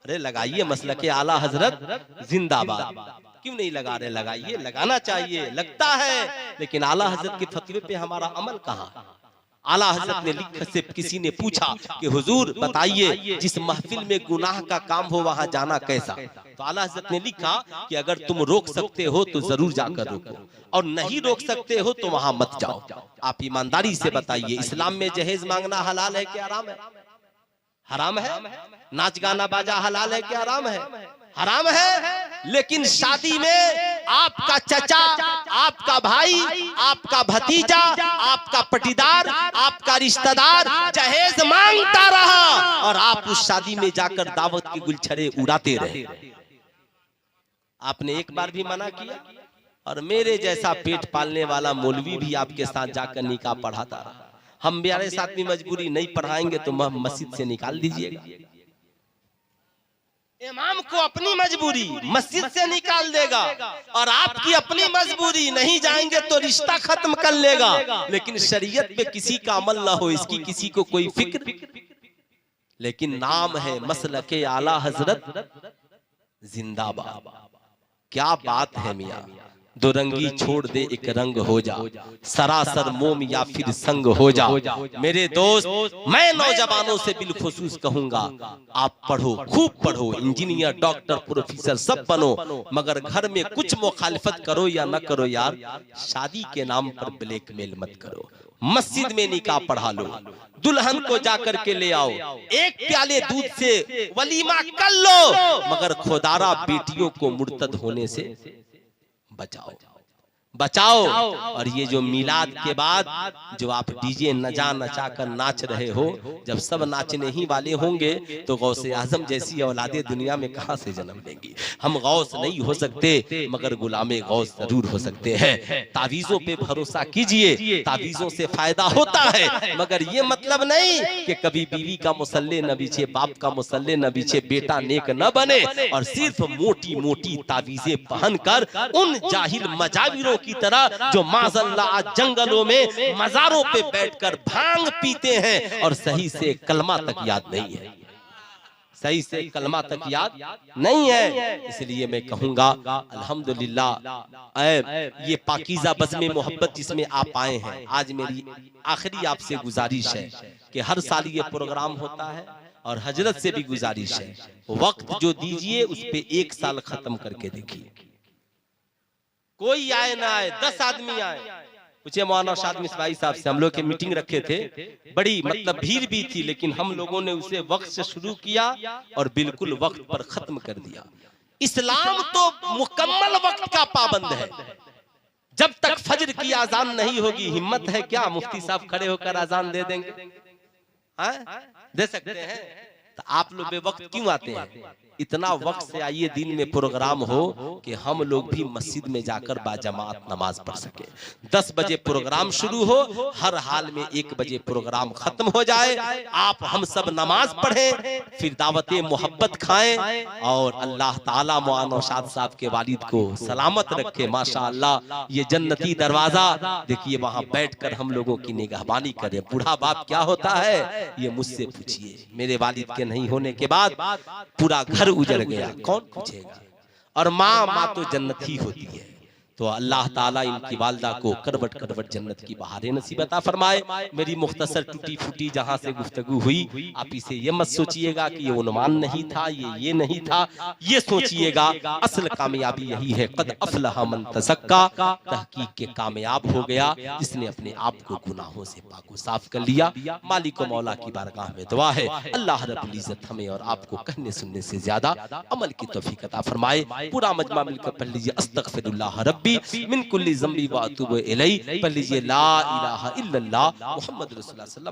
A: अरे लगाइए मसलके आला हजरत जिंदाबाद, क्यों नहीं लगा रहे? लगाइए, लगाना चाहिए, लगता है, लेकिन आला हजरत के फतवे पे हमारा अमल कहाँ? आला हजरत ने लिख से किसी ने पूछा कि हुजूर बताइए जिस महफिल में गुनाह का काम हो वहां जाना कैसा? तो आला हजरत ने लिखा कि अगर तुम रोक सकते हो तो जरूर जाकर रोको, और नहीं रोक सकते हो तो वहां मत जाओ। आप ईमानदारी से बताइए, इस्लाम में जहेज मांगना हलाल है क्या हराम है? हराम है। नाच गाना बाजा हलाल है क्या हराम है? हराम है। लेकिन शादी में आपका चचा, आपका भाई, आपका भतीजा, आपका पटीदार, आपका रिश्तेदार जहेज मांगता रहा और आप उस शादी में जाकर दावत के गुलछड़े उड़ाते रहे। आपने एक बार भी मना किया? और मेरे जैसा पेट पालने वाला मौलवी भी आपके साथ जाकर निकाह पढ़ाता रहा। हम मेरे साथ भी मजबूरी नहीं पढ़ाएंगे तो मस्जिद से निकाल दीजिएगा। इमाम को अपनी मजबूरी मस्जिद से निकाल देगा और आपकी अपनी मजबूरी, नहीं जाएंगे तो रिश्ता खत्म कर लेगा। लेकिन शरीयत पे किसी का अमल ना हो, इसकी किसी को कोई फिक्र। लेकिन नाम है मसलके आला हजरत जिंदाबाद। क्या बात है मियां, दो रंगी छोड़ दे एक रंग हो जा, सरासर मोम या फिर संग हो जा। मेरे दोस्त, मैं नौजवानों से बिलखुसूस कहूंगा, आप पढ़ो, खूब पढ़ो, इंजीनियर, डॉक्टर, प्रोफेसर सब बनो, मगर घर में कुछ मुखालिफत करो या न करो यार, शादी के नाम पर ब्लैकमेल मत करो। मस्जिद में निकाह पढ़ा लो, दुल्हन को जाकर के ले आओ, एक प्याले दूध से वलीमा कर लो, मगर खुदारा बेटियों को मुर्तद होने से बचाओ, बचाओ। और ये जो मिलाद के बाद जो आप डीजे नचा नचा कर नाच रहे हो, जब सब नाचने ही वाले होंगे तो गौसे आजम जैसी औलादे दुनिया में कहां से जन्म लेंगी? हम गौस नहीं हो सकते मगर गुलामे गौस जरूर हो सकते हैं। तावीजों पे भरोसा कीजिए, तावीजों से फायदा होता है, मगर ये मतलब नहीं कि कभी बीवी का मुसल्ले न बिछे, बाप का मुसल्ले न बिछे, बेटा नेक न बने और सिर्फ मोटी मोटी तावीजें पहनकर उन जाहिल मजाविरों की तरह जो माज़अल्लाह जंगलों में मज़ारों पे बैठकर भांग पीते हैं और सही से कलमा तक याद नहीं है, सही से कलमा तक याद नहीं है। इसलिए मैं कहूंगा अल्हम्दुलिल्लाह, ये पाकीज़ा बज़्म मोहब्बत जिसमें आप आए हैं, आज मेरी आखिरी आपसे गुजारिश है कि हर साल ये प्रोग्राम होता है और हजरत से भी गुजारिश है, वक्त जो दीजिए उस पे 1 साल खत्म करके देखिए। कोई आए ना आए, 10 आदमी आए, पूछे मौलाना शाद मिसबाई साहब से, हम लोग के मीटिंग रखे थे, बड़ी मतलब भीड़ भी थी, लेकिन हम लोगों ने उसे वक्त से शुरू किया और बिल्कुल वक्त पर खत्म कर दिया। इस्लाम तो मुकम्मल वक्त का पाबंद है, जब तक फजर की आजान नहीं होगी, हिम्मत है क्या मुफ्ती साहब खड़े होकर आजान दे देंगे? दे सकते हैं? तो आप लोग बेवक्त क्यों आते हैं? इतना वक्त से आइए, दिन में प्रोग्राम हो कि हम लोग भी मस्जिद में जाकर बाजमात नमाज पढ़ सके। 10 बजे प्रोग्राम शुरू हो, हर हाल में 1 बजे प्रोग्राम खत्म हो जाए, आप हम सब नमाज पढ़ें, फिर दावते मोहब्बत खाएं और अल्लाह ताला मौलाना नौशाद साहब के वालिद को सलामत रखे। माशाअल्लाह, ये जन्नती दरवाजा देखिए, वहां बैठकर हम लोगों की निगहबानी करे। बूढ़ा बाप क्या होता है ये मुझसे पूछिए। मेरे वालिद के नहीं होने के बाद पूरा घर उजड़ गया, कौन पूछेगा? और माँ तो जन्नत ही होती है। तो अल्लाह ताला इनकी वालदा को करवट करवट जन्नत की बहारें नसीब अता फरमाए। मेरी मुख्तसर टूटी फूटी जहां से गुफ्तगू हुई, आप इसे ये मत सोचिएगा कि ये उन्वान नहीं था, ये नहीं था, ये सोचिएगा असल कामयाबी यही है, कद अफलह मन तज़क्का, तहकीक के कामयाब हो गया जिसने अपने आप को गुनाहों से पाक साफ कर लिया। मालिक व मौला की बारगाह में दुआ है, अल्लाह रब्बुल इज्जत हमें और आपको कहने सुनने से ज्यादा अमल की तौफीक अता फरमाए। पूरा मजमा मिलकर पढ़ लीजिए, अस्तगफिरुल्लाह रब्बी मिन कुल्ली ज़ंबी व अतूबु इलैहि। पढ़ लीजिए ला इलाहा इल्लल्लाह मुहम्मद रसूलुल्लाह सल्लल्लाहु अलैहि वसल्लम।